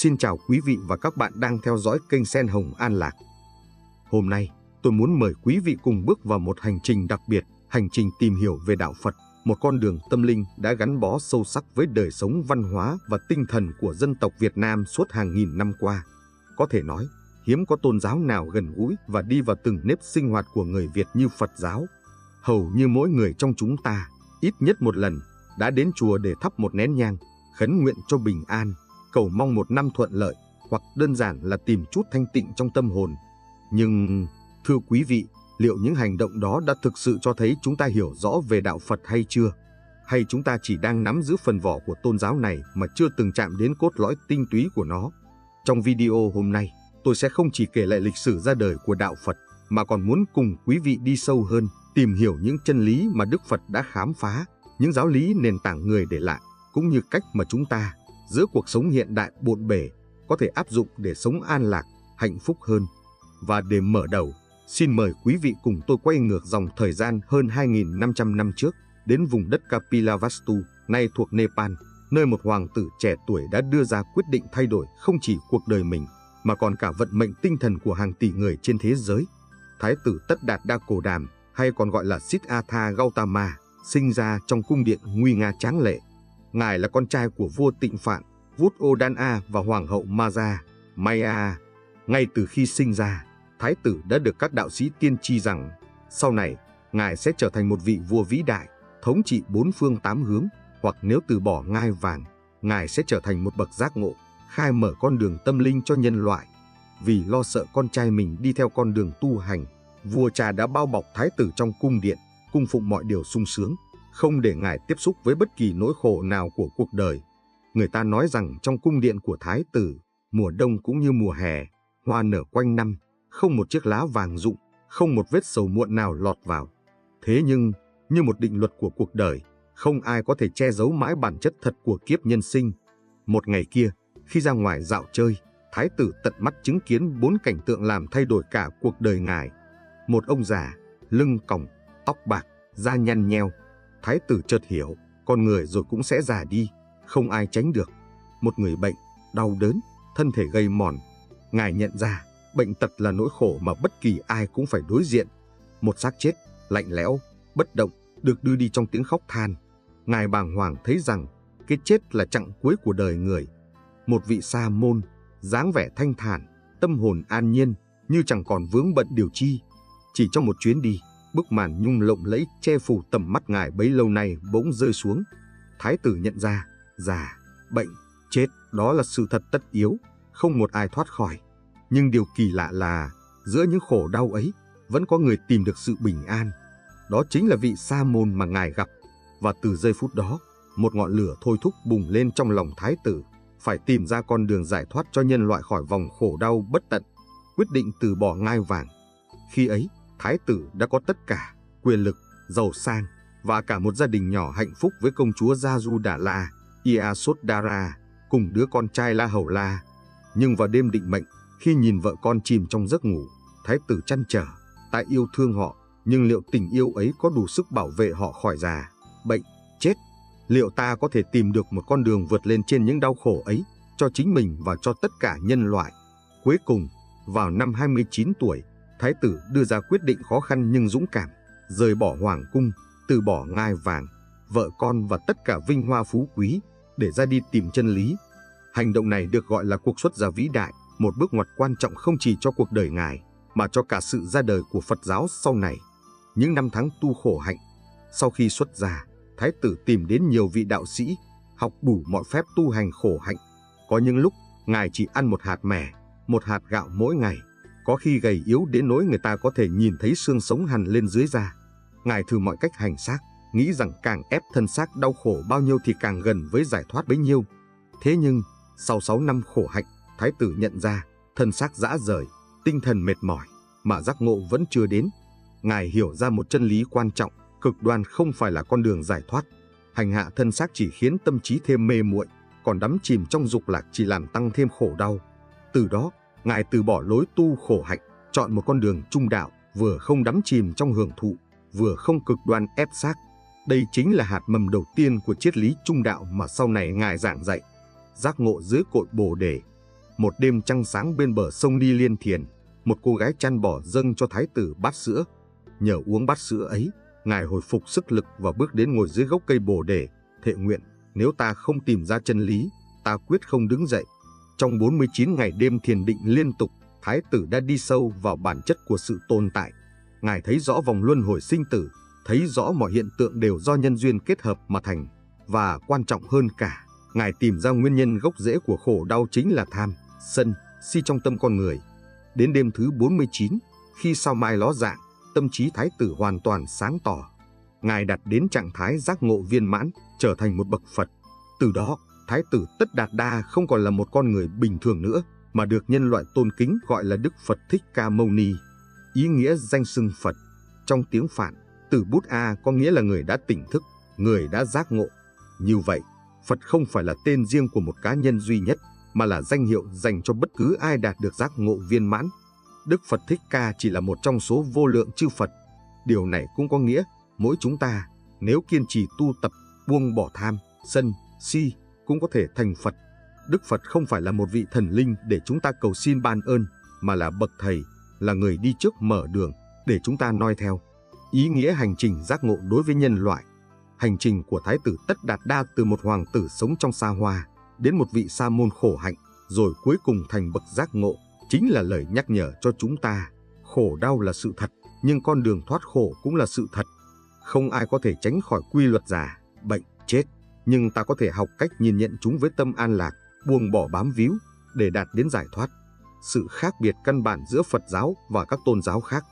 Xin chào quý vị và các bạn đang theo dõi kênh Sen Hồng An Lạc. Hôm nay, tôi muốn mời quý vị cùng bước vào một hành trình đặc biệt, hành trình tìm hiểu về đạo Phật, một con đường tâm linh đã gắn bó sâu sắc với đời sống văn hóa và tinh thần của dân tộc Việt Nam suốt hàng nghìn năm qua. Có thể nói, hiếm có tôn giáo nào gần gũi và đi vào từng nếp sinh hoạt của người Việt như Phật giáo. Hầu như mỗi người trong chúng ta, ít nhất một lần, đã đến chùa để thắp một nén nhang, khấn nguyện cho bình an, cầu mong một năm thuận lợi, hoặc đơn giản là tìm chút thanh tịnh trong tâm hồn. Nhưng, thưa quý vị, liệu những hành động đó đã thực sự cho thấy chúng ta hiểu rõ về đạo Phật hay chưa? Hay chúng ta chỉ đang nắm giữ phần vỏ của tôn giáo này mà chưa từng chạm đến cốt lõi tinh túy của nó? Trong video hôm nay, tôi sẽ không chỉ kể lại lịch sử ra đời của đạo Phật, mà còn muốn cùng quý vị đi sâu hơn, tìm hiểu những chân lý mà Đức Phật đã khám phá, những giáo lý nền tảng người để lại, cũng như cách mà chúng ta, giữa cuộc sống hiện đại bộn bề, có thể áp dụng để sống an lạc, hạnh phúc hơn. Và để mở đầu, xin mời quý vị cùng tôi quay ngược dòng thời gian hơn 2.500 năm trước, đến vùng đất Kapilavastu, nay thuộc Nepal, nơi một hoàng tử trẻ tuổi đã đưa ra quyết định thay đổi không chỉ cuộc đời mình, mà còn cả vận mệnh tinh thần của hàng tỷ người trên thế giới. Thái tử Tất Đạt Đa Cổ Đàm, hay còn gọi là Siddhartha Gautama, sinh ra trong cung điện nguy nga tráng lệ. Ngài là con trai của vua Tịnh Phạn, Vuddodana và hoàng hậu Maya. Ngay từ khi sinh ra, Thái tử đã được các đạo sĩ tiên tri rằng sau này ngài sẽ trở thành một vị vua vĩ đại, thống trị bốn phương tám hướng, hoặc nếu từ bỏ ngai vàng, ngài sẽ trở thành một bậc giác ngộ, khai mở con đường tâm linh cho nhân loại. Vì lo sợ con trai mình đi theo con đường tu hành, vua cha đã bao bọc Thái tử trong cung điện, cung phụng mọi điều sung sướng, không để ngài tiếp xúc với bất kỳ nỗi khổ nào của cuộc đời. Người ta nói rằng trong cung điện của Thái tử, mùa đông cũng như mùa hè, hoa nở quanh năm, không một chiếc lá vàng rụng, không một vết sầu muộn nào lọt vào. Thế nhưng, như một định luật của cuộc đời, không ai có thể che giấu mãi bản chất thật của kiếp nhân sinh. Một ngày kia, khi ra ngoài dạo chơi, Thái tử tận mắt chứng kiến 4 cảnh tượng làm thay đổi cả cuộc đời ngài. Một ông già, lưng còng, tóc bạc, da nhăn nheo. Thái tử chợt hiểu, con người rồi cũng sẽ già đi, không ai tránh được. Một người bệnh, đau đớn, thân thể gầy mòn. Ngài nhận ra, bệnh tật là nỗi khổ mà bất kỳ ai cũng phải đối diện. Một xác chết, lạnh lẽo, bất động, được đưa đi trong tiếng khóc than. Ngài bàng hoàng thấy rằng, cái chết là chặng cuối của đời người. Một vị sa môn, dáng vẻ thanh thản, tâm hồn an nhiên, như chẳng còn vướng bận điều chi. Chỉ trong một chuyến đi, bức màn nhung lộng lẫy che phủ tầm mắt ngài bấy lâu nay bỗng rơi xuống. Thái tử nhận ra, già, bệnh, chết, đó là sự thật tất yếu, không một ai thoát khỏi. Nhưng điều kỳ lạ là, giữa những khổ đau ấy, vẫn có người tìm được sự bình an. Đó chính là vị sa môn mà ngài gặp. Và từ giây phút đó, một ngọn lửa thôi thúc bùng lên trong lòng Thái tử, phải tìm ra con đường giải thoát cho nhân loại khỏi vòng khổ đau bất tận, quyết định từ bỏ ngai vàng. Khi ấy, Thái tử đã có tất cả, quyền lực, giàu sang, và cả một gia đình nhỏ hạnh phúc với công chúa Yasodhara, Yasodhara, cùng đứa con trai La Hầu La. Nhưng vào đêm định mệnh, khi nhìn vợ con chìm trong giấc ngủ, Thái tử trăn trở, ta yêu thương họ, nhưng liệu tình yêu ấy có đủ sức bảo vệ họ khỏi già, bệnh, chết? Liệu ta có thể tìm được một con đường vượt lên trên những đau khổ ấy, cho chính mình và cho tất cả nhân loại? Cuối cùng, vào năm 29 tuổi, Thái tử đưa ra quyết định khó khăn nhưng dũng cảm, rời bỏ hoàng cung, từ bỏ ngai vàng, vợ con và tất cả vinh hoa phú quý, để ra đi tìm chân lý. Hành động này được gọi là cuộc xuất gia vĩ đại, một bước ngoặt quan trọng không chỉ cho cuộc đời ngài, mà cho cả sự ra đời của Phật giáo sau này. Những năm tháng tu khổ hạnh, sau khi xuất gia, Thái tử tìm đến nhiều vị đạo sĩ, học đủ mọi phép tu hành khổ hạnh. Có những lúc, ngài chỉ ăn một hạt mè, một hạt gạo mỗi ngày. Có khi gầy yếu đến nỗi người ta có thể nhìn thấy xương sống hằn lên dưới da. Ngài thử mọi cách hành xác, nghĩ rằng càng ép thân xác đau khổ bao nhiêu thì càng gần với giải thoát bấy nhiêu. Thế nhưng, sau 6 năm khổ hạnh, Thái tử nhận ra, thân xác rã rời, tinh thần mệt mỏi, mà giác ngộ vẫn chưa đến. Ngài hiểu ra một chân lý quan trọng, cực đoan không phải là con đường giải thoát. Hành hạ thân xác chỉ khiến tâm trí thêm mê muội, còn đắm chìm trong dục lạc chỉ làm tăng thêm khổ đau. Từ đó, ngài từ bỏ lối tu khổ hạnh, chọn một con đường trung đạo, vừa không đắm chìm trong hưởng thụ, vừa không cực đoan ép xác. Đây chính là hạt mầm đầu tiên của triết lý trung đạo mà sau này ngài giảng dạy. Giác ngộ dưới cội Bồ Đề. Một đêm trăng sáng bên bờ sông Ni Liên Thiền, một cô gái chăn bò dâng cho thái tử bát sữa. Nhờ uống bát sữa ấy, ngài hồi phục sức lực và bước đến ngồi dưới gốc cây bồ đề, thệ nguyện: nếu ta không tìm ra chân lý, ta quyết không đứng dậy. Trong 49 ngày đêm thiền định liên tục, thái tử đã đi sâu vào bản chất của sự tồn tại. Ngài thấy rõ vòng luân hồi sinh tử, thấy rõ mọi hiện tượng đều do nhân duyên kết hợp mà thành, và quan trọng hơn cả, ngài tìm ra nguyên nhân gốc rễ của khổ đau chính là tham, sân, si trong tâm con người. Đến đêm thứ 49, khi sao mai ló dạng, tâm trí thái tử hoàn toàn sáng tỏ. Ngài đạt đến trạng thái giác ngộ viên mãn, trở thành một bậc Phật. Từ đó, thái tử Tất Đạt Đa không còn là một con người bình thường nữa, mà được nhân loại tôn kính gọi là Đức Phật Thích Ca Mâu Ni. Ý nghĩa danh xưng Phật trong tiếng Phạn, từ Bút A có nghĩa là người đã tỉnh thức, người đã giác ngộ. Như vậy, Phật không phải là tên riêng của một cá nhân duy nhất, mà là danh hiệu dành cho bất cứ ai đạt được giác ngộ viên mãn. Đức Phật Thích Ca chỉ là một trong số vô lượng chư Phật. Điều này cũng có nghĩa, mỗi chúng ta, nếu kiên trì tu tập, buông bỏ tham, sân, si, cũng có thể thành Phật. Đức Phật không phải là một vị thần linh để chúng ta cầu xin ban ơn, mà là bậc thầy, là người đi trước mở đường để chúng ta noi theo. Ý nghĩa hành trình giác ngộ đối với nhân loại. Hành trình của thái tử Tất Đạt Đa từ một hoàng tử sống trong xa hoa đến một vị sa môn khổ hạnh, rồi cuối cùng thành bậc giác ngộ, chính là lời nhắc nhở cho chúng ta. Khổ đau là sự thật, nhưng con đường thoát khổ cũng là sự thật. Không ai có thể tránh khỏi quy luật già, bệnh, chết, nhưng ta có thể học cách nhìn nhận chúng với tâm an lạc, buông bỏ bám víu để đạt đến giải thoát. Sự khác biệt căn bản giữa Phật giáo và các tôn giáo khác.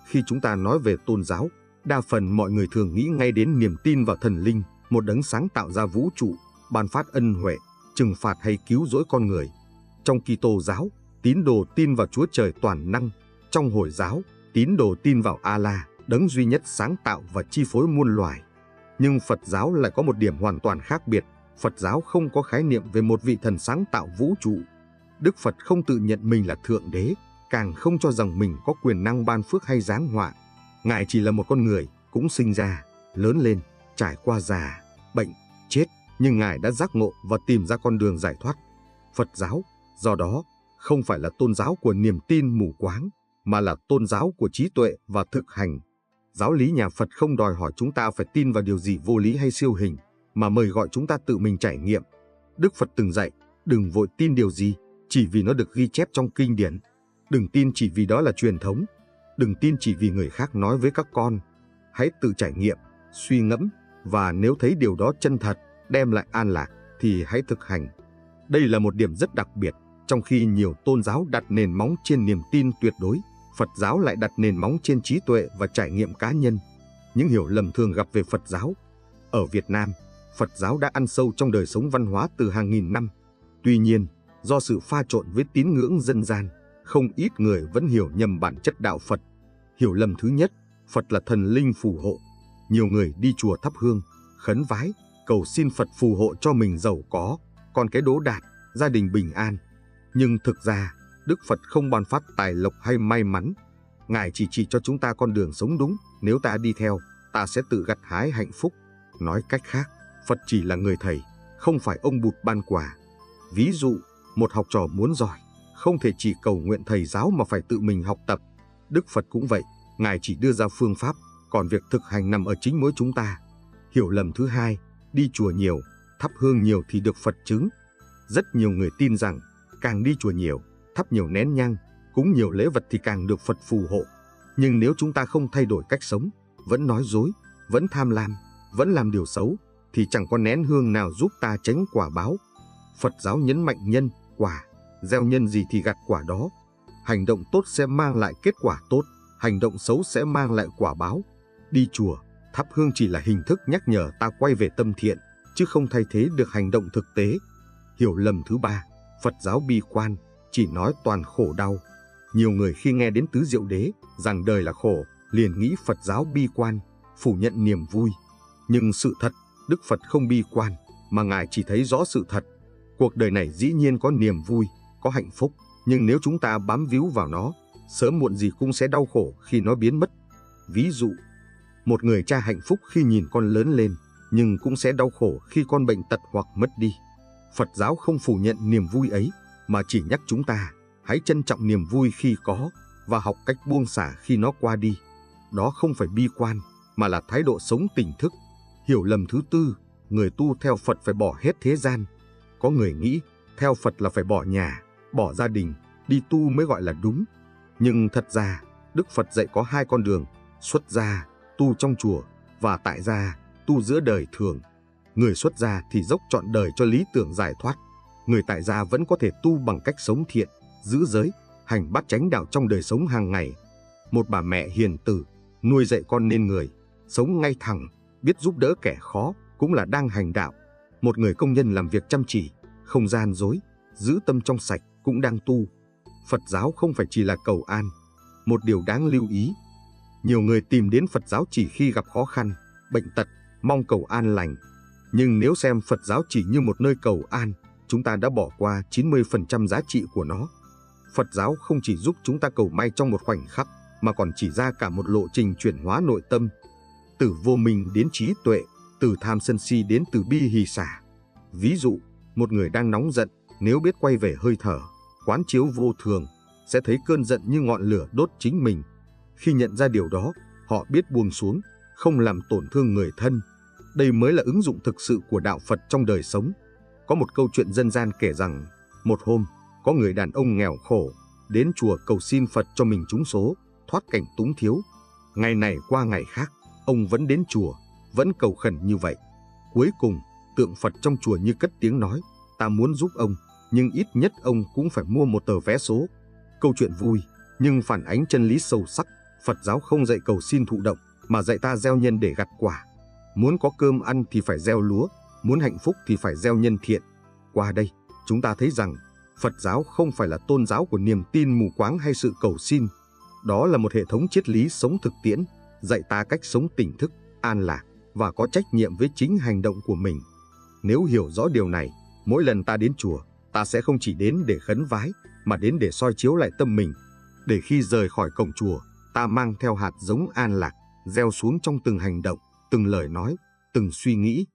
Khi chúng ta nói về tôn giáo, đa phần mọi người thường nghĩ ngay đến niềm tin vào thần linh, một đấng sáng tạo ra vũ trụ, ban phát ân huệ, trừng phạt hay cứu rỗi con người. Trong Kitô giáo, tín đồ tin vào Chúa Trời toàn năng. Trong Hồi giáo, tín đồ tin vào Allah, đấng duy nhất sáng tạo và chi phối muôn loài. Nhưng Phật giáo lại có một điểm hoàn toàn khác biệt. Phật giáo không có khái niệm về một vị thần sáng tạo vũ trụ. Đức Phật không tự nhận mình là Thượng Đế, càng không cho rằng mình có quyền năng ban phước hay giáng họa. Ngài chỉ là một con người, cũng sinh ra, lớn lên, trải qua già, bệnh, chết, nhưng Ngài đã giác ngộ và tìm ra con đường giải thoát. Phật giáo, do đó, không phải là tôn giáo của niềm tin mù quáng, mà là tôn giáo của trí tuệ và thực hành. Giáo lý nhà Phật không đòi hỏi chúng ta phải tin vào điều gì vô lý hay siêu hình, mà mời gọi chúng ta tự mình trải nghiệm. Đức Phật từng dạy, đừng vội tin điều gì, chỉ vì nó được ghi chép trong kinh điển. Đừng tin chỉ vì đó là truyền thống. Đừng tin chỉ vì người khác nói với các con. Hãy tự trải nghiệm, suy ngẫm, và nếu thấy điều đó chân thật, đem lại an lạc, thì hãy thực hành. Đây là một điểm rất đặc biệt. Trong khi nhiều tôn giáo đặt nền móng trên niềm tin tuyệt đối, Phật giáo lại đặt nền móng trên trí tuệ và trải nghiệm cá nhân. Những hiểu lầm thường gặp về Phật giáo. Ở Việt Nam, Phật giáo đã ăn sâu trong đời sống văn hóa từ hàng nghìn năm. Tuy nhiên, do sự pha trộn với tín ngưỡng dân gian, không ít người vẫn hiểu nhầm bản chất đạo Phật. Hiểu lầm thứ nhất, Phật là thần linh phù hộ. Nhiều người đi chùa thắp hương, khấn vái, cầu xin Phật phù hộ cho mình giàu có, con cái đỗ đạt, gia đình bình an. Nhưng thực ra, Đức Phật không ban phát tài lộc hay may mắn. Ngài chỉ cho chúng ta con đường sống đúng, nếu ta đi theo, ta sẽ tự gặt hái hạnh phúc. Nói cách khác, Phật chỉ là người thầy, không phải ông Bụt ban quà. Ví dụ, một học trò muốn giỏi, không thể chỉ cầu nguyện thầy giáo mà phải tự mình học tập. Đức Phật cũng vậy, Ngài chỉ đưa ra phương pháp, còn việc thực hành nằm ở chính mỗi chúng ta. Hiểu lầm thứ hai, đi chùa nhiều, thắp hương nhiều thì được Phật chứng. Rất nhiều người tin rằng, càng đi chùa nhiều, thắp nhiều nén nhang, cúng nhiều lễ vật thì càng được Phật phù hộ. Nhưng nếu chúng ta không thay đổi cách sống, vẫn nói dối, vẫn tham lam, vẫn làm điều xấu, thì chẳng có nén hương nào giúp ta tránh quả báo. Phật giáo nhấn mạnh nhân, quả, gieo nhân gì thì gặt quả đó. Hành động tốt sẽ mang lại kết quả tốt, hành động xấu sẽ mang lại quả báo. Đi chùa, thắp hương chỉ là hình thức nhắc nhở ta quay về tâm thiện, chứ không thay thế được hành động thực tế. Hiểu lầm thứ ba, Phật giáo bi quan, chỉ nói toàn khổ đau. Nhiều người khi nghe đến tứ diệu đế, rằng đời là khổ, liền nghĩ Phật giáo bi quan, phủ nhận niềm vui. Nhưng sự thật, Đức Phật không bi quan, mà Ngài chỉ thấy rõ sự thật. Cuộc đời này dĩ nhiên có niềm vui, có hạnh phúc, nhưng nếu chúng ta bám víu vào nó, sớm muộn gì cũng sẽ đau khổ khi nó biến mất. Ví dụ, một người cha hạnh phúc khi nhìn con lớn lên, nhưng cũng sẽ đau khổ khi con bệnh tật hoặc mất đi. Phật giáo không phủ nhận niềm vui ấy, mà chỉ nhắc chúng ta hãy trân trọng niềm vui khi có và học cách buông xả khi nó qua đi. Đó không phải bi quan, mà là thái độ sống tỉnh thức. Hiểu lầm thứ tư, người tu theo Phật phải bỏ hết thế gian. Có người nghĩ theo Phật là phải bỏ nhà, bỏ gia đình, đi tu mới gọi là đúng. Nhưng thật ra, Đức Phật dạy có hai con đường: xuất gia, tu trong chùa, và tại gia, tu giữa đời thường. Người xuất gia thì dốc trọn đời cho lý tưởng giải thoát. Người tại gia vẫn có thể tu bằng cách sống thiện, giữ giới, hành bát chánh đạo trong đời sống hàng ngày. Một bà mẹ hiền từ, nuôi dạy con nên người, sống ngay thẳng, biết giúp đỡ kẻ khó, cũng là đang hành đạo. Một người công nhân làm việc chăm chỉ, không gian dối, giữ tâm trong sạch, cũng đang tu. Phật giáo không phải chỉ là cầu an. Một điều đáng lưu ý, nhiều người tìm đến Phật giáo chỉ khi gặp khó khăn, bệnh tật, mong cầu an lành. Nhưng nếu xem Phật giáo chỉ như một nơi cầu an, chúng ta đã bỏ qua 90% giá trị của nó. Phật giáo không chỉ giúp chúng ta cầu may trong một khoảnh khắc, mà còn chỉ ra cả một lộ trình chuyển hóa nội tâm. Từ vô minh đến trí tuệ, từ tham sân si đến từ bi hỷ xả. Ví dụ, một người đang nóng giận, nếu biết quay về hơi thở, quán chiếu vô thường, sẽ thấy cơn giận như ngọn lửa đốt chính mình. Khi nhận ra điều đó, họ biết buông xuống, không làm tổn thương người thân. Đây mới là ứng dụng thực sự của đạo Phật trong đời sống. Có một câu chuyện dân gian kể rằng, một hôm, có người đàn ông nghèo khổ, đến chùa cầu xin Phật cho mình trúng số, thoát cảnh túng thiếu. Ngày này qua ngày khác, ông vẫn đến chùa, vẫn cầu khẩn như vậy. Cuối cùng, tượng Phật trong chùa như cất tiếng nói, ta muốn giúp ông, nhưng ít nhất ông cũng phải mua một tờ vé số. Câu chuyện vui, nhưng phản ánh chân lý sâu sắc. Phật giáo không dạy cầu xin thụ động, mà dạy ta gieo nhân để gặt quả. Muốn có cơm ăn thì phải gieo lúa, muốn hạnh phúc thì phải gieo nhân thiện. Qua đây, chúng ta thấy rằng, Phật giáo không phải là tôn giáo của niềm tin mù quáng hay sự cầu xin. Đó là một hệ thống triết lý sống thực tiễn, dạy ta cách sống tỉnh thức, an lạc và có trách nhiệm với chính hành động của mình. Nếu hiểu rõ điều này, mỗi lần ta đến chùa, ta sẽ không chỉ đến để khấn vái, mà đến để soi chiếu lại tâm mình. Để khi rời khỏi cổng chùa, ta mang theo hạt giống an lạc, gieo xuống trong từng hành động, từng lời nói, từng suy nghĩ.